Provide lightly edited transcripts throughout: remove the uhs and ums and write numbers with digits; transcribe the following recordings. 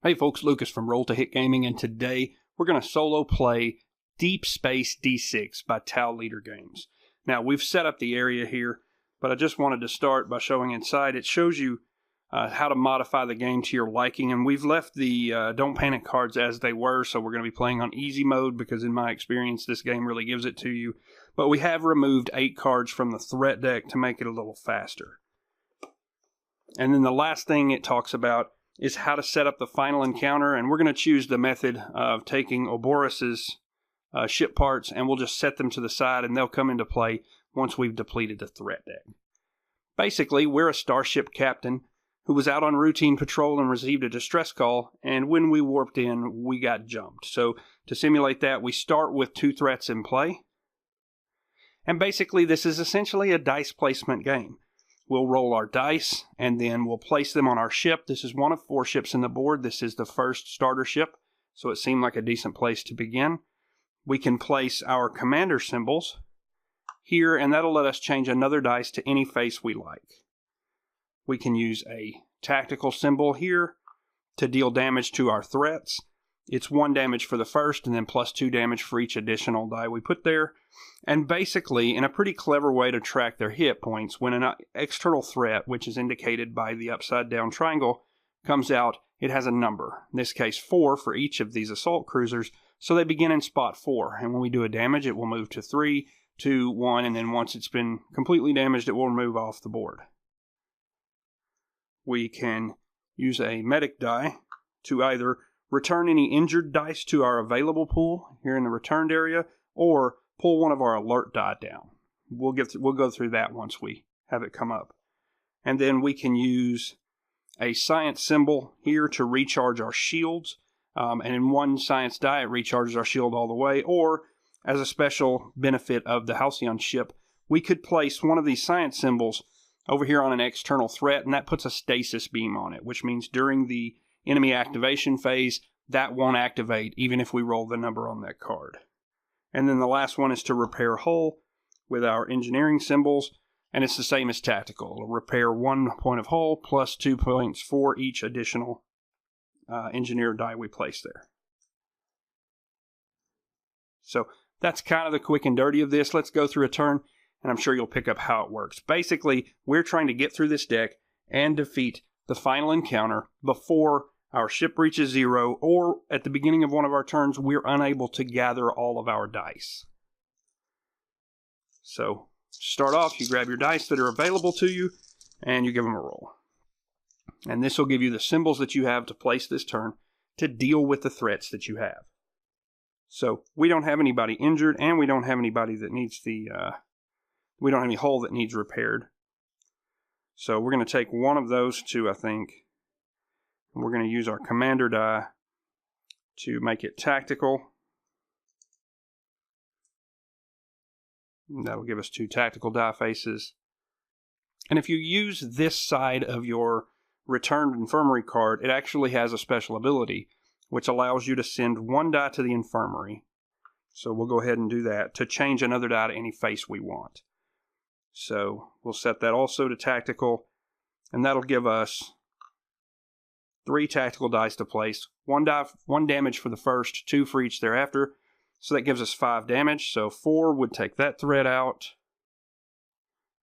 Hey folks, Lucas from Roll to Hit Gaming, and today we're going to solo play Deep Space D-6 by Tau Leader Games. Now, we've set up the area here, but I just wanted to start by showing inside. It shows you how to modify the game to your liking, and we've left the Don't Panic cards as they were, so we're going to be playing on easy mode because in my experience this game really gives it to you. But we have removed 8 cards from the threat deck to make it a little faster. And then the last thing it talks about is how to set up the final encounter, and we're going to choose the method of taking Ouroboros' ship parts, and we'll just set them to the side, and they'll come into play once we've depleted the threat deck. Basically, we're a starship captain who was out on routine patrol and received a distress call, and when we warped in, we got jumped. So to simulate that, we start with 2 threats in play, and basically this is essentially a dice placement game. We'll roll our dice, and then we'll place them on our ship. This is one of 4 ships in the board. This is the first starter ship, so it seemed like a decent place to begin. We can place our commander symbols here, and that'll let us change another dice to any face we like. We can use a tactical symbol here to deal damage to our threats. It's 1 damage for the first, and then plus 2 damage for each additional die we put there. And basically, in a pretty clever way to track their hit points, when an external threat, which is indicated by the upside down triangle, comes out, it has a number. In this case, 4 for each of these assault cruisers, so they begin in spot 4. And when we do a damage, it will move to 3, 2, 1, and then once it's been completely damaged, it will move off the board. We can use a medic die to either return any injured dice to our available pool here in the returned area, or pull one of our alert die down. We'll go through that once we have it come up. And then we can use a science symbol here to recharge our shields. And in 1 science die, it recharges our shield all the way. Or, as a special benefit of the Halcyon ship, we could place one of these science symbols over here on an external threat, and that puts a stasis beam on it, which means during the enemy activation phase, that won't activate even if we roll the number on that card. And then the last one is to repair hull with our engineering symbols, and it's the same as tactical. It'll repair 1 point of hull plus 2 points for each additional engineer die we place there. So that's kind of the quick and dirty of this. Let's go through a turn, and I'm sure you'll pick up how it works. Basically, we're trying to get through this deck and defeat the final encounter before our ship reaches 0, or at the beginning of one of our turns, we're unable to gather all of our dice. So, to start off, you grab your dice that are available to you, and you give them a roll. And this will give you the symbols that you have to place this turn to deal with the threats that you have. So, we don't have anybody injured, and we don't have anybody that needs we don't have any hull that needs repaired. So, we're going to take one of those 2, I think. We're going to use our commander die to make it tactical. And that'll give us 2 tactical die faces. And if you use this side of your returned infirmary card, it actually has a special ability, which allows you to send 1 die to the infirmary. So we'll go ahead and do that to change another die to any face we want. So we'll set that also to tactical, and that'll give us 3 tactical dice to place. 1 damage for the first, 2 for each thereafter. So that gives us 5 damage. So 4 would take that threat out.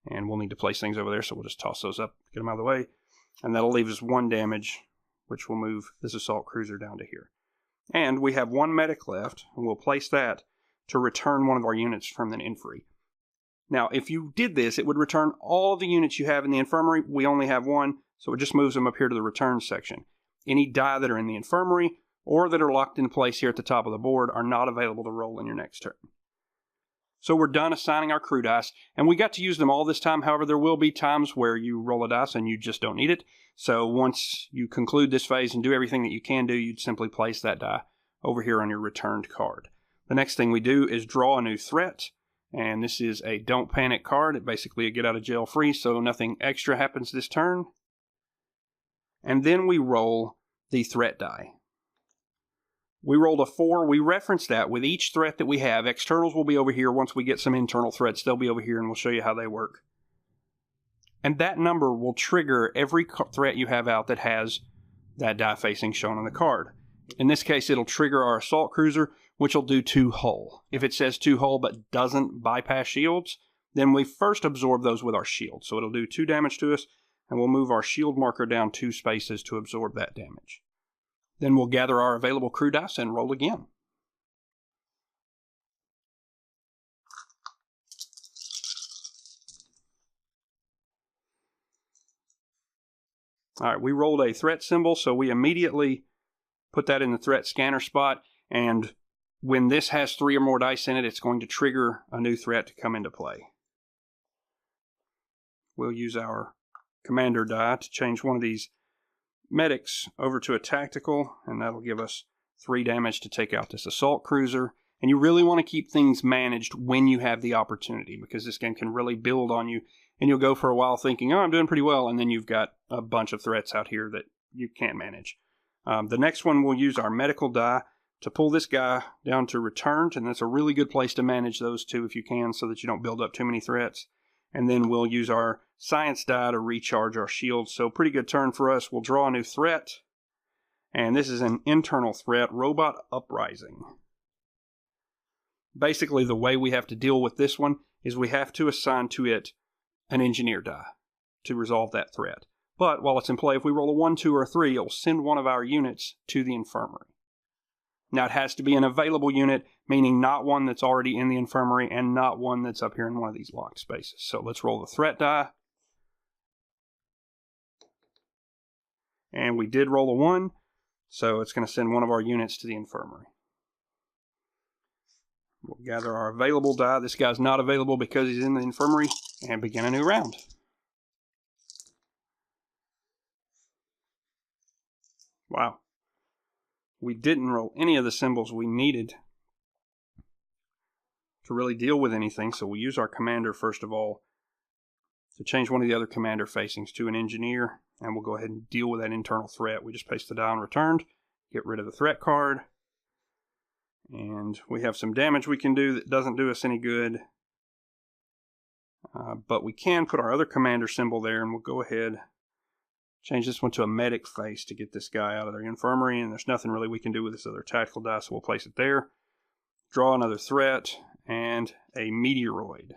And we'll need to place things over there, so we'll just toss those up, get them out of the way. And that'll leave us 1 damage, which will move this assault cruiser down to here. And we have 1 medic left, and we'll place that to return one of our units from the infirmary. Now, if you did this, it would return all the units you have in the infirmary. We only have 1. So it just moves them up here to the return section. Any die that are in the infirmary or that are locked in place here at the top of the board are not available to roll in your next turn. So we're done assigning our crew dice, and we got to use them all this time. However, there will be times where you roll a dice and you just don't need it. So once you conclude this phase and do everything that you can do, you'd simply place that die over here on your returned card. The next thing we do is draw a new threat, and this is a Don't Panic card. It's basically a get out of jail free, so nothing extra happens this turn. And then we roll the threat die. We rolled a 4. We reference that with each threat that we have. Externals will be over here. Once we get some internal threats, they'll be over here, and we'll show you how they work. And that number will trigger every threat you have out that has that die facing shown on the card. In this case, it'll trigger our assault cruiser, which will do 2 hull. If it says 2 hull but doesn't bypass shields, then we first absorb those with our shield. So it'll do 2 damage to us, and we'll move our shield marker down 2 spaces to absorb that damage. Then we'll gather our available crew dice and roll again. All right, we rolled a threat symbol, so we immediately put that in the threat scanner spot, and when this has 3 or more dice in it, it's going to trigger a new threat to come into play. We'll use our commander die to change one of these medics over to a tactical, and that'll give us 3 damage to take out this assault cruiser. And you really want to keep things managed when you have the opportunity, because this game can really build on you, and you'll go for a while thinking, oh, I'm doing pretty well, and then you've got a bunch of threats out here that you can't manage. The next one, we'll use our medical die to pull this guy down to returned, and that's a really good place to manage those 2 if you can, so that you don't build up too many threats. And then we'll use our science die to recharge our shields. So pretty good turn for us. We'll draw a new threat, and this is an internal threat, Robot Uprising. Basically, the way we have to deal with this one is we have to assign to it an engineer die to resolve that threat. But while it's in play, if we roll a 1, 2, or 3, it will send one of our units to the infirmary. Now, it has to be an available unit, meaning not one that's already in the infirmary and not one that's up here in one of these locked spaces. So let's roll the threat die. And we did roll a 1, so it's going to send one of our units to the infirmary. We'll gather our available die. This guy's not available because he's in the infirmary, and begin a new round. Wow. We didn't roll any of the symbols we needed to really deal with anything, so we'll use our commander first of all to change one of the other commander facings to an engineer, and we'll go ahead and deal with that internal threat. We just paste the die on returned, get rid of the threat card, and we have some damage we can do that doesn't do us any good, but we can put our other commander symbol there, and we'll go ahead change this one to a medic face to get this guy out of the infirmary, and there's nothing really we can do with this other tactical die, so we'll place it there. Draw another threat, and a meteoroid.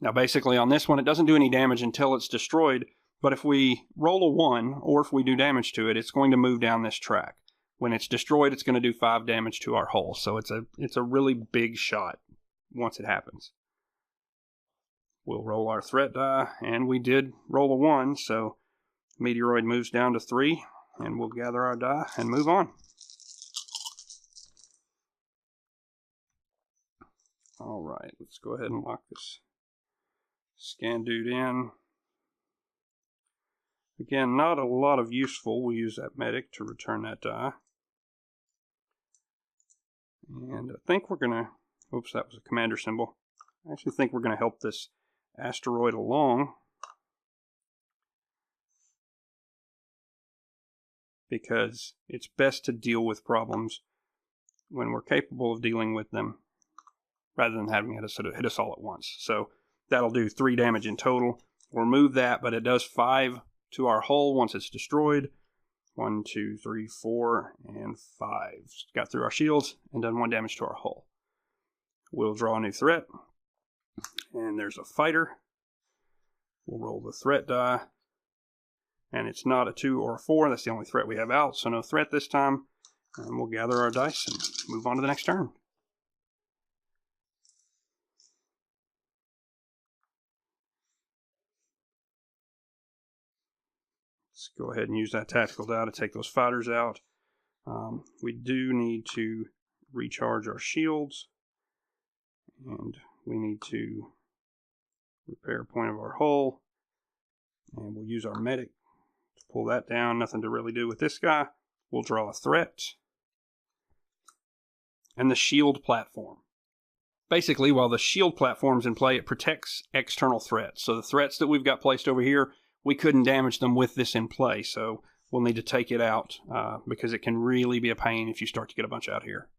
Now basically on this one, it doesn't do any damage until it's destroyed, but if we roll a 1, or if we do damage to it, it's going to move down this track. When it's destroyed, it's going to do 5 damage to our hull, so it's a really big shot once it happens. We'll roll our threat die, and we did roll a 1, so meteoroid moves down to 3, and we'll gather our die and move on. Alright, let's go ahead and lock this scan dude in. Again, not a lot of useful. We'll use that medic to return that die. And I think we're going to, oops, that was a commander symbol. I actually think we're going to help this asteroid along, because it's best to deal with problems when we're capable of dealing with them rather than having it hit us all at once. So that'll do 3 damage in total. We'll remove that, but it does 5 to our hull once it's destroyed. 1, 2, 3, 4, and 5. Got through our shields and done 1 damage to our hull. We'll draw a new threat. And there's a fighter. We'll roll the threat die. And it's not a 2 or a 4. That's the only threat we have out, so no threat this time. And we'll gather our dice and move on to the next turn. Let's go ahead and use that tactical die to take those fighters out. We do need to recharge our shields. And we need to repair a point of our hull, and we'll use our medic to pull that down. Nothing to really do with this guy. We'll draw a threat, and the shield platform. Basically, while the shield platform's in play, it protects external threats. So the threats that we've got placed over here, we couldn't damage them with this in play, so we'll need to take it out because it can really be a pain if you start to get a bunch out here.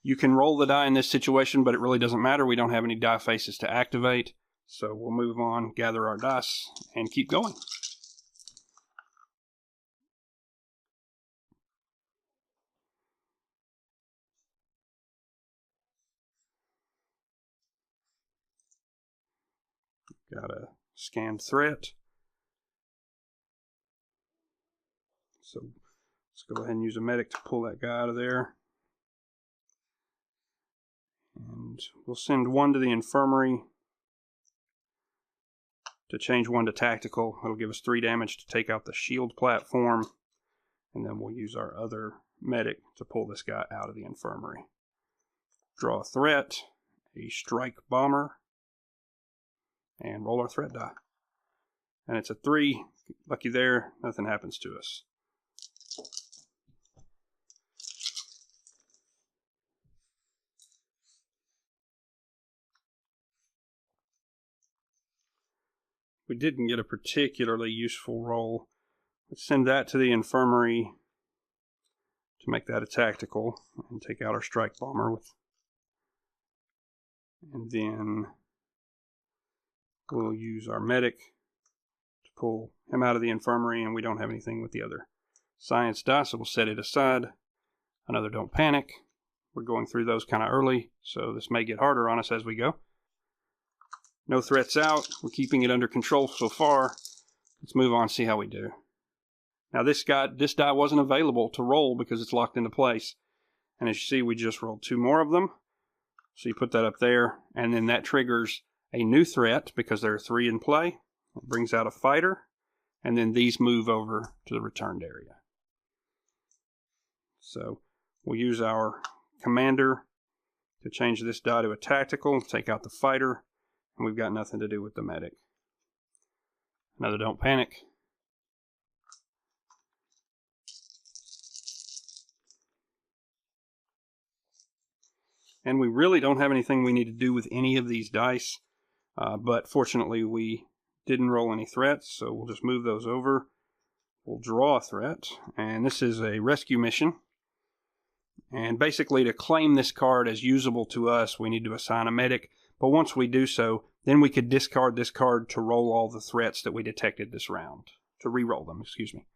You can roll the die in this situation, but it really doesn't matter. We don't have any die faces to activate. So we'll move on, gather our dice, and keep going. got a scanned threat. So let's go ahead and use a medic to pull that guy out of there. And we'll send one to the infirmary to change one to tactical. It'll give us 3 damage to take out the shield platform. And then we'll use our other medic to pull this guy out of the infirmary. Draw a threat, a strike bomber, and roll our threat die. And it's a 3. Lucky there, nothing happens to us. We didn't get a particularly useful roll. Let's send that to the infirmary to make that a tactical and take out our strike bomber with. And then we'll use our medic to pull him out of the infirmary, and we don't have anything with the other science die, so we'll set it aside. Another don't panic. We're going through those kind of early, so this may get harder on us as we go. No threats out. We're keeping it under control so far. Let's move on and see how we do. Now this die wasn't available to roll because it's locked into place. And as you see, we just rolled 2 more of them. So you put that up there, and then that triggers a new threat because there are 3 in play. It brings out a fighter, and then these move over to the returned area. So we'll use our commander to change this die to a tactical, take out the fighter, and we've got nothing to do with the medic. Another don't panic. And we really don't have anything we need to do with any of these dice, but fortunately we didn't roll any threats, so we'll just move those over. We'll draw a threat, and this is a rescue mission. And basically to claim this card as usable to us, we need to assign a medic. But once we do so, then we could discard this card to roll all the threats that we detected this round. To re-roll them, excuse me.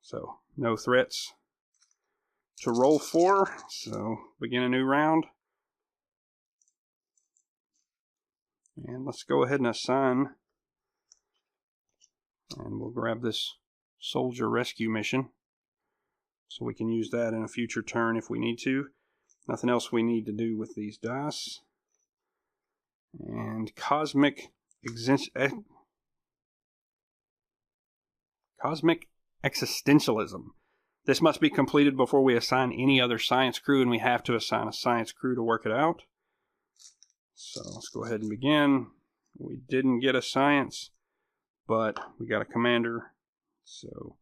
So, no threats to roll for. So, begin a new round. And let's go ahead and assign. And we'll grab this soldier rescue mission. So we can use that in a future turn if we need to. Nothing else we need to do with these dice. And cosmic existentialism. This must be completed before we assign any other science crew, and we have to assign a science crew to work it out. So let's go ahead and begin. We didn't get a science, but we got a commander. So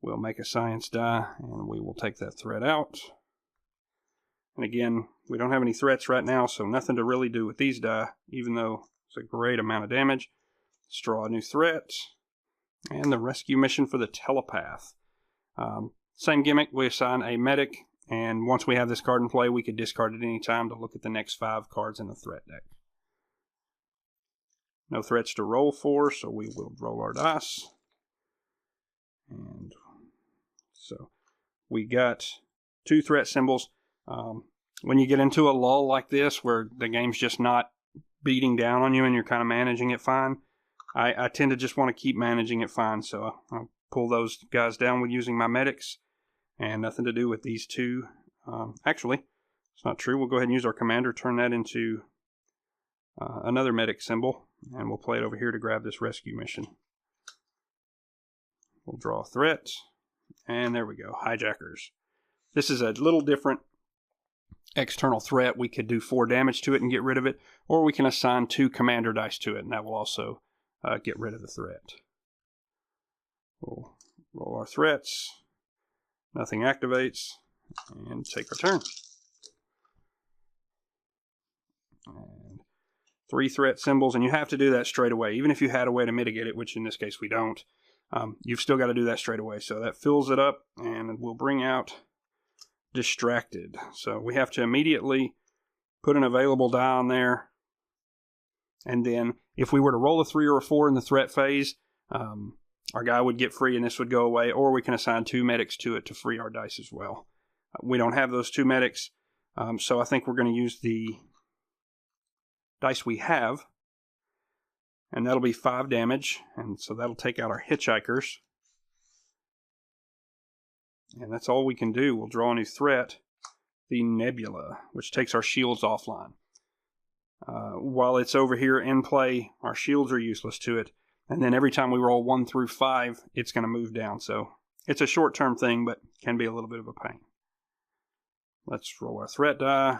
we'll make a science die, and we will take that threat out. And again, we don't have any threats right now, so nothing to really do with these die, even though it's a great amount of damage. Let's draw a new threat. And the rescue mission for the telepath. Same gimmick, we assign a medic, and once we have this card in play, we could discard it any time to look at the next 5 cards in the threat deck. No threats to roll for, so we will roll our dice. And so we got 2 threat symbols. When you get into a lull like this, where the game's just not beating down on you and you're kind of managing it fine, I tend to just want to keep managing it fine. So I'll pull those guys down with using my medics, and nothing to do with these 2. Actually, it's not true. We'll go ahead and use our commander, turn that into another medic symbol, and we'll play it over here to grab this rescue mission. We'll draw a threat, and there we go, hijackers. This is a little different external threat. We could do 4 damage to it and get rid of it, or we can assign 2 commander dice to it, and that will also get rid of the threat. We'll roll our threats, nothing activates, and take our turn. And 3 threat symbols, and you have to do that straight away, even if you had a way to mitigate it, which in this case we don't. You've still got to do that straight away. So that fills it up, and we'll bring out distracted. So we have to immediately put an available die on there, and then if we were to roll a 3 or a 4 in the threat phase, our guy would get free and this would go away, or we can assign 2 medics to it to free our dice as well. We don't have those 2 medics, so I think we're going to use the dice we have And that'll be 5 damage, and so that'll take out our hitchhikers. And that's all we can do. We'll draw a new threat, the Nebula, which takes our shields offline. While it's over here in play, our shields are useless to it. And then every time we roll 1 through 5, it's going to move down. So it's a short-term thing, but can be a little bit of a pain. Let's roll our threat die.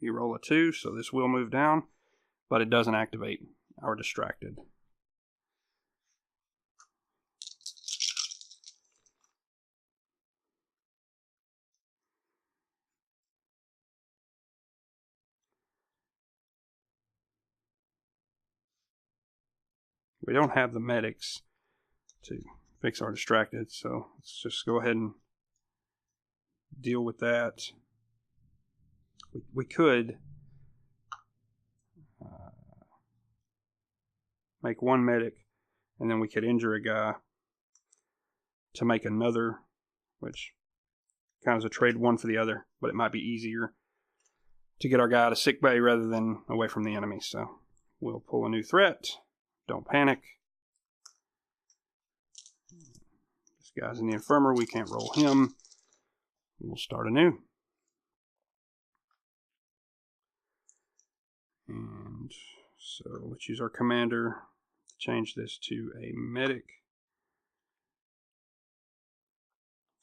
We roll a 2, so this will move down, but it doesn't activate our distracted. We don't have the medics to fix our distracted, so let's just go ahead and deal with that. We could make 1 medic, and then we could injure a guy to make another, which kind of is a trade 1 for the other, but it might be easier to get our guy to sick bay rather than away from the enemy. So we'll pull a new threat. Don't panic. This guy's in the infirmary. We can't roll him. We'll start anew. And so let's use our commander to change this to a medic.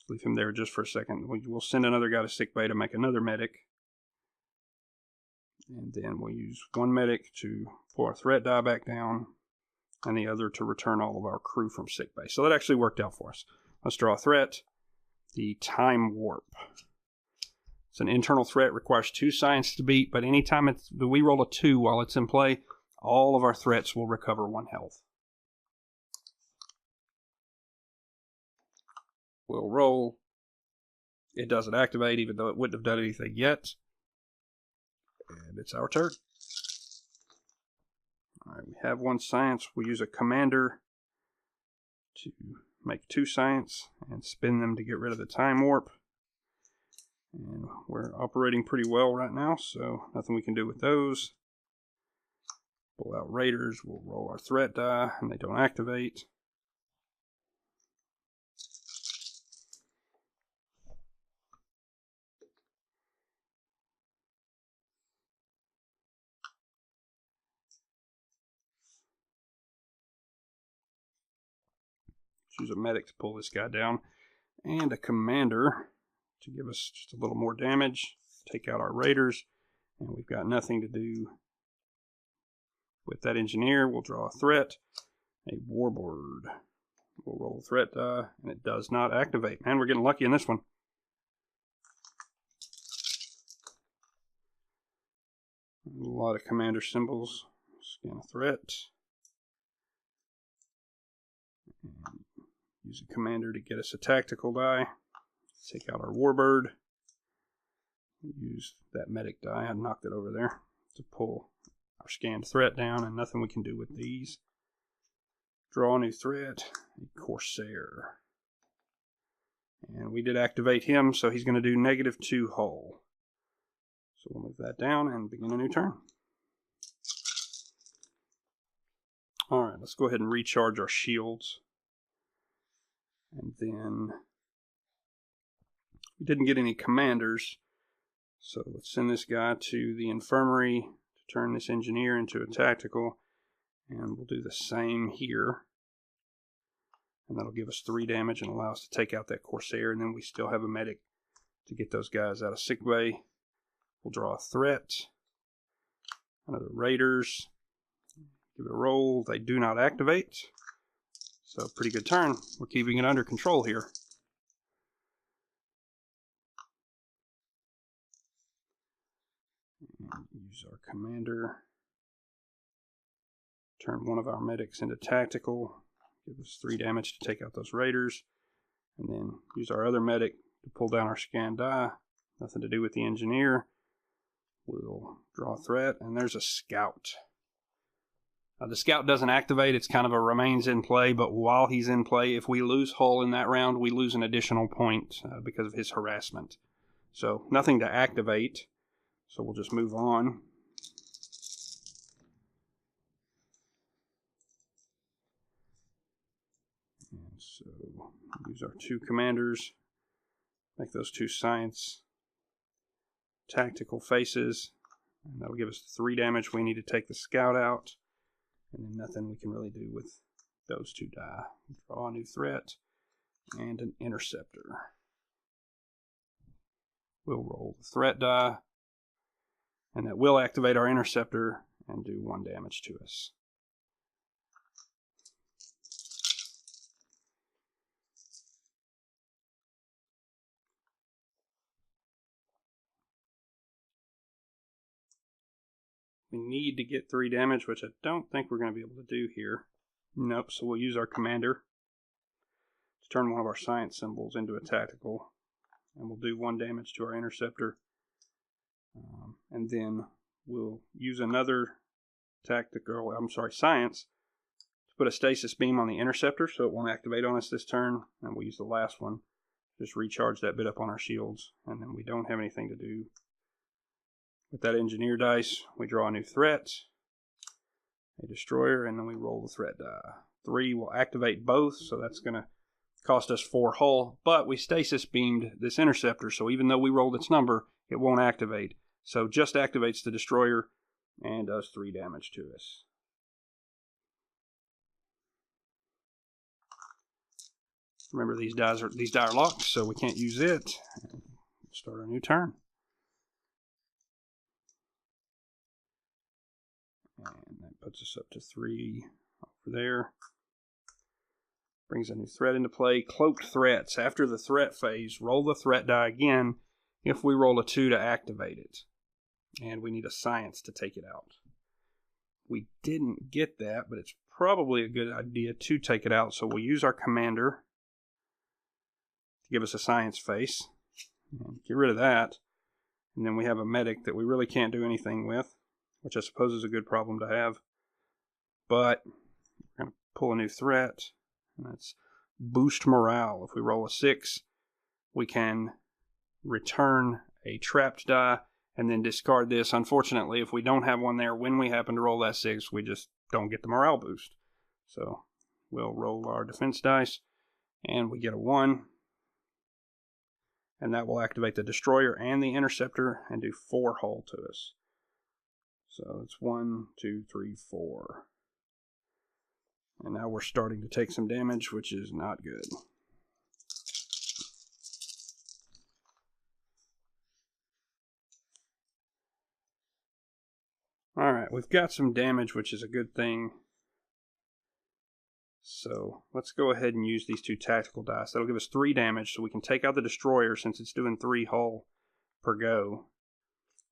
Leave him there just for a second. We'll send another guy to sick bay to make another medic. And then we'll use 1 medic to pull our threat die back down, and the other to return all of our crew from sick bay. So that actually worked out for us. Let's draw a threat. The Time Warp. It's an internal threat, requires 2 science to beat, but anytime we roll a 2 while it's in play, all of our threats will recover 1 health. We'll roll. It doesn't activate, even though it wouldn't have done anything yet. And it's our turn. Alright, we have 1 science. We'll use a commander to make 2 science and spin them to get rid of the time warp. And we're operating pretty well right now, so nothing we can do with those. Pull out raiders. We'll roll our threat die, and they don't activate. Use a medic to pull this guy down, and a commander to give us just a little more damage. Take out our raiders, and we've got nothing to do with that engineer. We'll draw a threat, a warbird. We'll roll a threat die, and it does not activate. Man, we're getting lucky in this one. A lot of commander symbols. Scan a threat. And use a commander to get us a tactical die. Take out our warbird. Use that medic die. I knocked it over there to pull our scanned threat down, and nothing we can do with these. Draw a new threat, a corsair. And we did activate him, so he's going to do -2 hull. So we'll move that down and begin a new turn. Alright, let's go ahead and recharge our shields. And then we didn't get any commanders, so let's send this guy to the infirmary to turn this engineer into a tactical, and we'll do the same here. And that'll give us 3 damage and allow us to take out that corsair, and then we still have a medic to get those guys out of sick bay. We'll draw a threat, another raiders, give it a roll. They do not activate. So pretty good turn. We're keeping it under control here. And use our commander. Turn one of our medics into tactical. Give us 3 damage to take out those raiders. And then use our other medic to pull down our scan die. Nothing to do with the engineer. We'll draw a threat. And there's a scout. The scout doesn't activate. It's kind of a remains in play, but while he's in play, if we lose hull in that round, we lose an additional point because of his harassment. So nothing to activate. So we'll just move on. So use our 2 commanders, make those 2 science tactical faces, and that'll give us 3 damage. We need to take the scout out, and then nothing we can really do with those 2 die. Draw a new threat and an interceptor. We'll roll the threat die, and that will activate our interceptor and do 1 damage to us. We need to get 3 damage, which I don't think we're going to be able to do here. Nope, so we'll use our commander to turn one of our science symbols into a tactical, and we'll do 1 damage to our interceptor. And then we'll use another science to put a stasis beam on the interceptor so it won't activate on us this turn, and we'll use the last one. Just recharge that bit up on our shields, and then we don't have anything to do. With that engineer dice, we draw a new threat, a destroyer, and then we roll the threat die. 3 will activate both, so that's going to cost us 4 hull, but we stasis beamed this interceptor, so even though we rolled its number, it won't activate. So just activates the destroyer and does 3 damage to us. Remember, these die are locked, so we can't use it. Start a new turn. And that puts us up to 3 over there. Brings a new threat into play. Cloaked threats. After the threat phase, roll the threat die again if we roll a 2 to activate it. And we need a science to take it out. We didn't get that, but it's probably a good idea to take it out. So we'll use our commander to give us a science face. And get rid of that. And then we have a medic that we really can't do anything with, which I suppose is a good problem to have. But we're going to pull a new threat. And that's boost morale. If we roll a 6, we can return a trapped die and then discard this. Unfortunately, if we don't have one there when we happen to roll that 6, we just don't get the morale boost. So we'll roll our defense dice, and we get a 1. And that will activate the destroyer and the interceptor and do 4 hull to us. So it's 1, 2, 3, 4. And now we're starting to take some damage, which is not good. Alright, we've got some damage, which is a good thing. So let's go ahead and use these 2 tactical dice. That'll give us 3 damage, so we can take out the destroyer since it's doing 3 hull per go.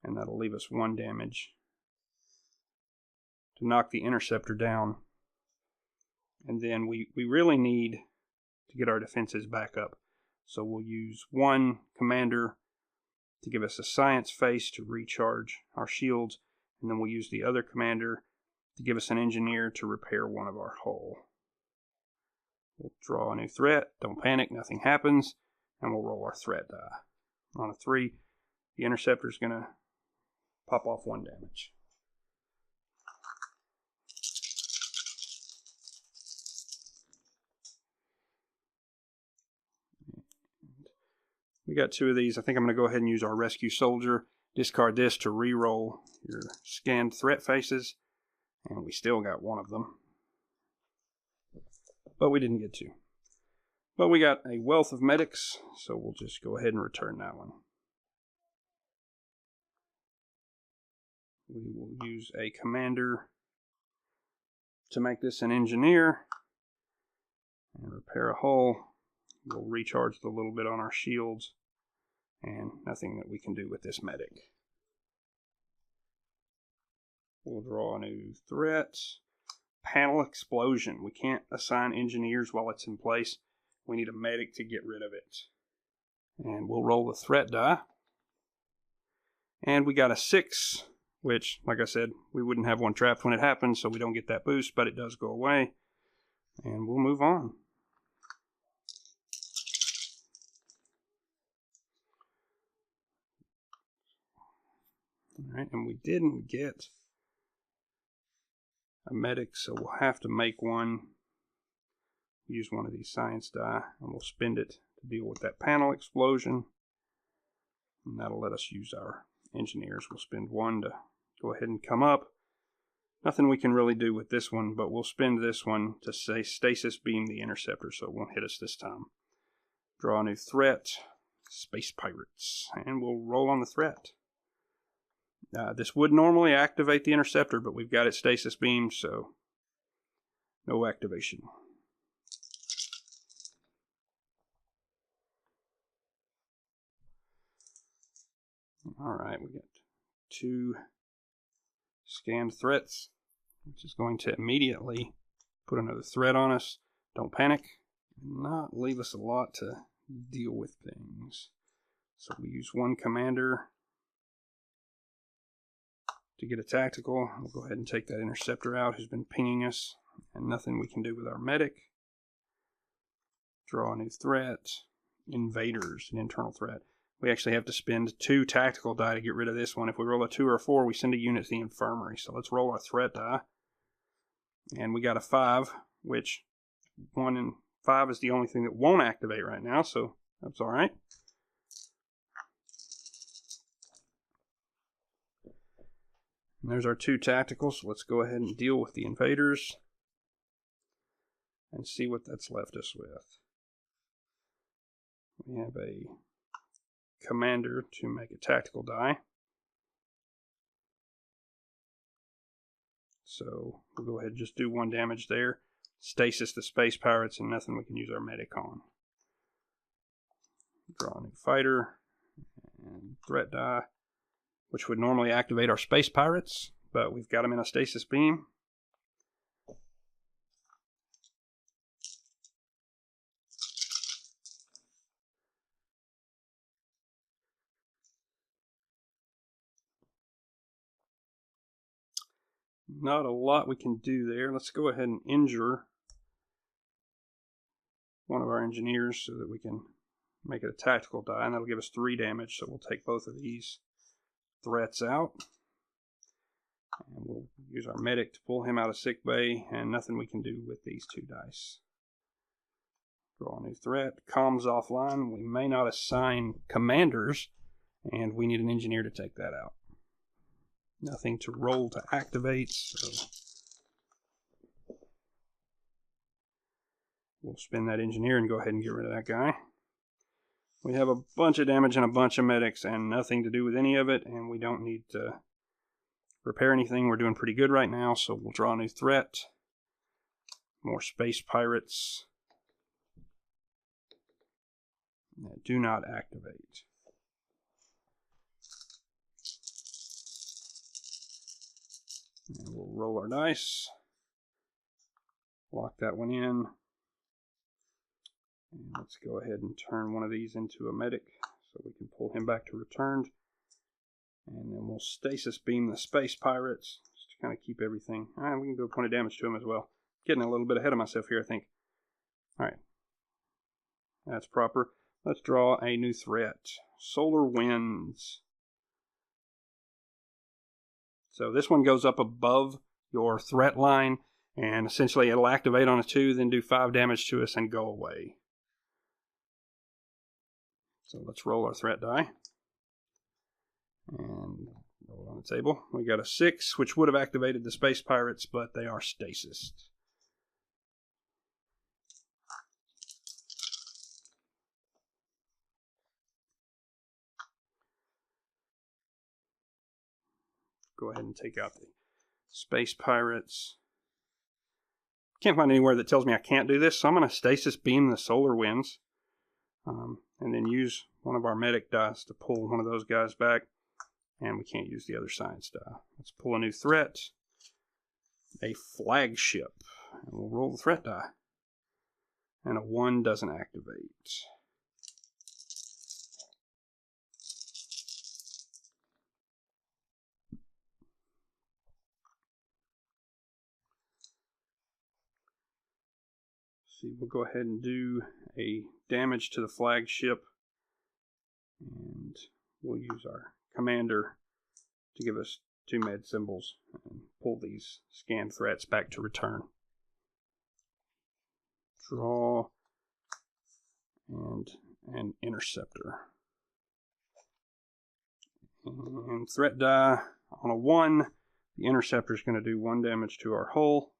And that'll leave us 1 damage to knock the interceptor down. And then we really need to get our defenses back up. So we'll use 1 commander to give us a science face to recharge our shields. And then we'll use the other commander to give us an engineer to repair 1 of our hull. We'll draw a new threat. Don't panic, nothing happens. And we'll roll our threat die. On a 3, the interceptor is going to pop off 1 damage. We got 2 of these. I think I'm going to go ahead and use our rescue soldier. Discard this to re-roll your scanned threat faces. And we still got 1 of them. But we didn't get 2. But we got a wealth of medics, so we'll just go ahead and return that one. We will use a commander to make this an engineer and repair a hull. We'll recharge a little bit on our shields, and nothing that we can do with this medic. We'll draw a new threat. Panel explosion. We can't assign engineers while it's in place. We need a medic to get rid of it. And we'll roll the threat die. And we got a 6, which, like I said, we wouldn't have 1 trapped when it happens, so we don't get that boost, but it does go away. And we'll move on. Alright, and we didn't get a medic, so we'll have to make one. use one of these science die, and we'll spend it to deal with that panel explosion. And that'll let us use our engineers. We'll spend one to go ahead and come up. Nothing we can really do with this one, but we'll spend this one to say stasis beam the interceptor so it won't hit us this time. Draw a new threat, space pirates, and we'll roll on the threat. This would normally activate the interceptor, but we've got it stasis beamed, so no activation. Alright, we got 2 scanned threats, which is going to immediately put another threat on us. Don't panic. Not leave us a lot to deal with things. So we use one commander to get a tactical. We'll go ahead and take that interceptor out who's been pinging us, and nothing we can do with our medic. Draw a new threat. Invaders, an internal threat. We actually have to spend 2 tactical die to get rid of this one. If we roll a 2 or a 4, we send a unit to the infirmary. So let's roll our threat die. And we got a 5, which 1 and 5 is the only thing that won't activate right now, so that's alright. And there's our 2 tacticals. So let's go ahead and deal with the invaders and see what that's left us with. We have a commander to make a tactical die. So we'll go ahead and just do 1 damage there. Stasis the space pirates, and nothing we can use our medic on. Draw a new fighter and threat die, which would normally activate our space pirates, but we've got them in a stasis beam. Not a lot we can do there. Let's go ahead and injure one of our engineers so that we can make it a tactical die, and that'll give us 3 damage, so we'll take both of these threats out. And we'll use our medic to pull him out of sick bay, and nothing we can do with these 2 dice. Draw a new threat. Comms offline. We may not assign commanders, and we need an engineer to take that out. Nothing to roll to activate, so we'll spin that engineer and go ahead and get rid of that guy. We have a bunch of damage and a bunch of medics and nothing to do with any of it, and we don't need to repair anything. We're doing pretty good right now, so we'll draw a new threat. More space pirates that do not activate. And we'll roll our dice, lock that one in, and let's go ahead and turn one of these into a medic so we can pull him back to returned. And then we'll stasis beam the space pirates just to kind of keep everything. We can do a point of damage to him as well. Getting a little bit ahead of myself here, I think. Alright, that's proper. Let's draw a new threat. Solar winds. So this one goes up above your threat line, and essentially it'll activate on a 2, then do 5 damage to us and go away. So let's roll our threat die. And roll it on the table. We got a 6, which would have activated the space pirates, but they are stasis. Go ahead and take out the space pirates. Can't find anywhere that tells me I can't do this, so I'm going to stasis beam the solar winds, and then use one of our medic dice to pull one of those guys back, and we can't use the other science die. Let's pull a new threat, a flagship, and we'll roll the threat die, and a 1 doesn't activate. We'll go ahead and do a damage to the flagship, and we'll use our commander to give us 2 med symbols and pull these scanned threats back to return. draw, and an interceptor. And threat die on a 1, the interceptor is going to do 1 damage to our hull.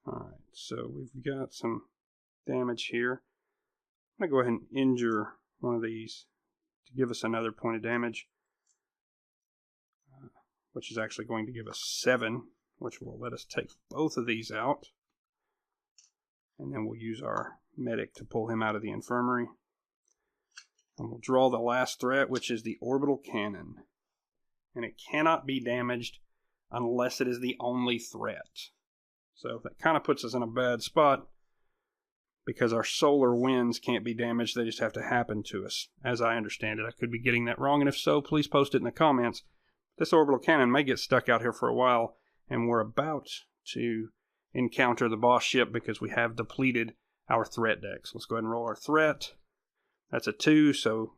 Alright, so we've got some damage here. I'm going to go ahead and injure one of these to give us another point of damage, which is actually going to give us 7, which will let us take both of these out. And then we'll use our medic to pull him out of the infirmary. And we'll draw the last threat, which is the orbital cannon. And it cannot be damaged unless it is the only threat. So that kind of puts us in a bad spot, because our solar winds can't be damaged. They just have to happen to us, as I understand it. I could be getting that wrong, and if so, please post it in the comments. This orbital cannon may get stuck out here for a while, and we're about to encounter the boss ship because we have depleted our threat decks. Let's go ahead and roll our threat. That's a 2, so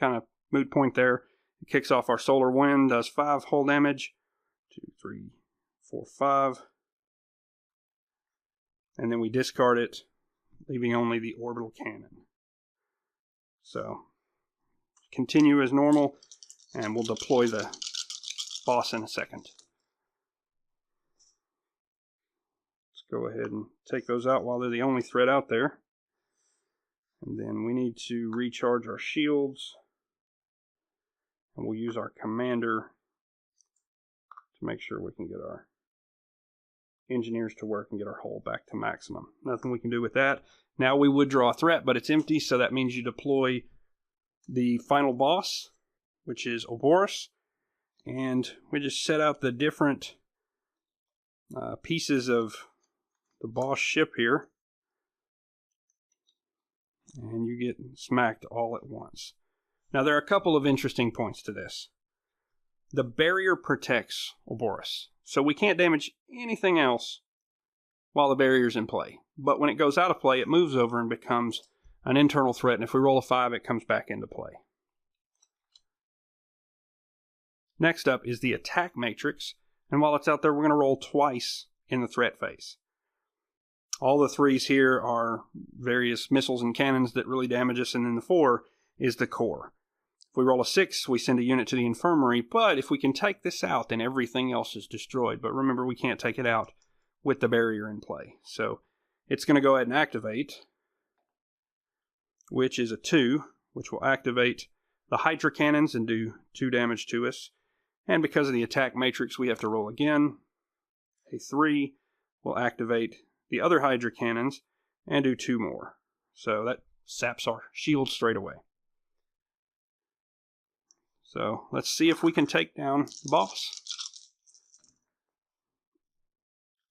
kind of moot point there. It kicks off our solar wind, does 5 hull damage. 2, 3, 4, 5. And then we discard it, leaving only the orbital cannon. So, continue as normal, and we'll deploy the boss in a second. Let's go ahead and take those out while they're the only threat out there. And then we need to recharge our shields. And we'll use our commander to make sure we can get our engineers to work and get our hull back to maximum. Nothing we can do with that. Now we would draw a threat, but it's empty, so that means you deploy the final boss, which is Ouroboros, and we just set out the different pieces of the boss ship here, and you get smacked all at once. Now there are a couple of interesting points to this. The barrier protects Ouroboros, so we can't damage anything else while the barrier's in play. But when it goes out of play, it moves over and becomes an internal threat, and if we roll a 5, it comes back into play. Next up is the attack matrix, and while it's out there, we're going to roll twice in the threat phase. All the 3s here are various missiles and cannons that really damage us, and then the 4 is the core. If we roll a 6, we send a unit to the infirmary, but if we can take this out, then everything else is destroyed. But remember, we can't take it out with the barrier in play. So it's going to go ahead and activate, which is a 2, which will activate the Hydra cannons and do 2 damage to us. And because of the attack matrix, we have to roll again. A 3 will activate the other Hydra cannons and do 2 more. So that saps our shield straight away. So let's see if we can take down the boss.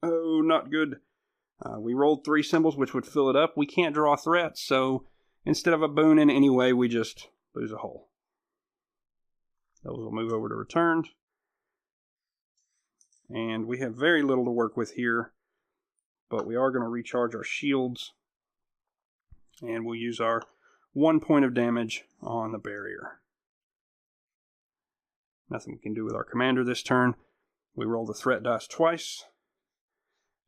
Oh, not good. We rolled 3 symbols, which would fill it up. We can't draw threats, so instead of a boon in any way, we just lose a hull. Those will move over to returned. And we have very little to work with here, but we are going to recharge our shields. And we'll use our 1 point of damage on the barrier. Nothing we can do with our commander this turn. We roll the threat dice twice.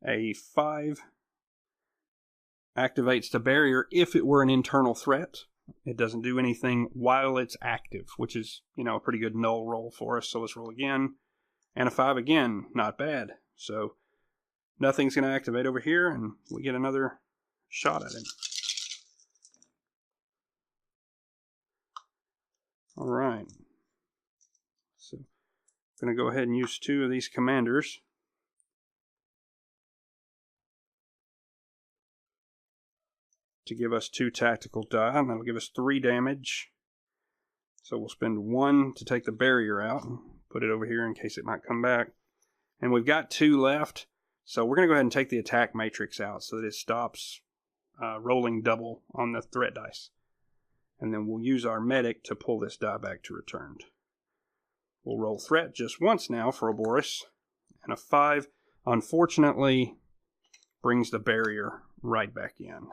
A 5 activates the barrier if it were an internal threat. It doesn't do anything while it's active, which is, a pretty good null roll for us. So let's roll again. And a 5 again. Not bad. So nothing's going to activate over here, and we get another shot at him. All right. So I'm going to go ahead and use 2 of these commanders. To give us 2 tactical die, and that'll give us 3 damage. So we'll spend 1 to take the barrier out, and put it over here in case it might come back. And we've got 2 left, so we're going to go ahead and take the attack matrix out so that it stops rolling double on the threat dice. And then we'll use our medic to pull this die back to returned. We'll roll threat just once now for Ouroboros, and a 5, unfortunately, brings the barrier right back in.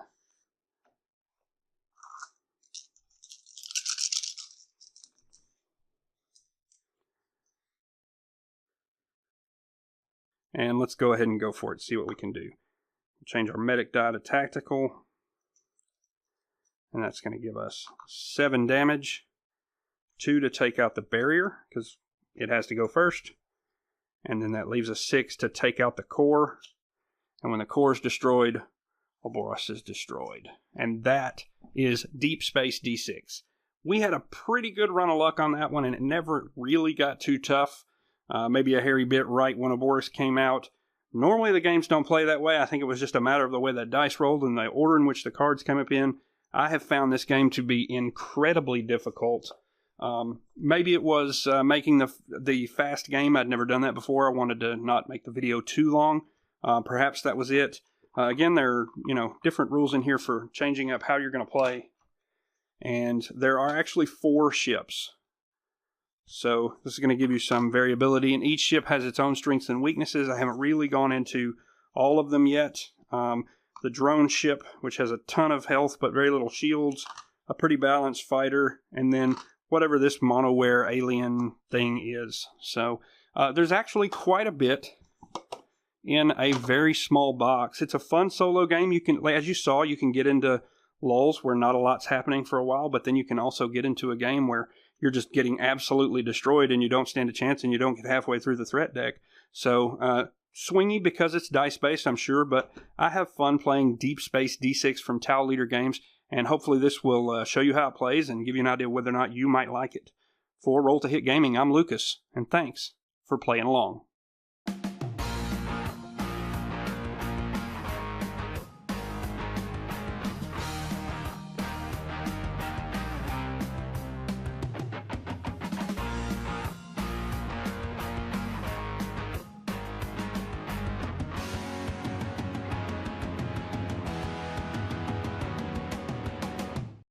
And let's go ahead and go for it, see what we can do. Change our medic die to tactical. And that's going to give us 7 damage. 2 to take out the barrier, because it has to go first. And then that leaves us 6 to take out the core. And when the core is destroyed, Ouroboros is destroyed. And that is Deep Space D-6. We had a pretty good run of luck on that one, and it never really got too tough. Maybe a hairy bit right when Ouroboros came out. Normally the games don't play that way. I think it was just a matter of the way that dice rolled and the order in which the cards came up in. I have found this game to be incredibly difficult. Maybe it was making the fast game. I'd never done that before. I wanted to not make the video too long. Perhaps that was it. Again, there are different rules in here for changing up how you're going to play. And there are actually 4 ships. So this is going to give you some variability. And each ship has its own strengths and weaknesses. I haven't really gone into all of them yet. The drone ship, which has a ton of health but very little shields. A pretty balanced fighter. And then whatever this monoware alien thing is. So there's actually quite a bit in a very small box. It's a fun solo game. You can, as you saw, you can get into lulls where not a lot's happening for a while, but then you can also get into a game where you're just getting absolutely destroyed and you don't stand a chance and you don't get halfway through the threat deck. So swingy because it's dice based, I'm sure, but I have fun playing Deep Space D6 from Tau Leader Games, and hopefully this will show you how it plays and give you an idea whether or not you might like it. For Roll to Hit Gaming, I'm Lucas, and thanks for playing along.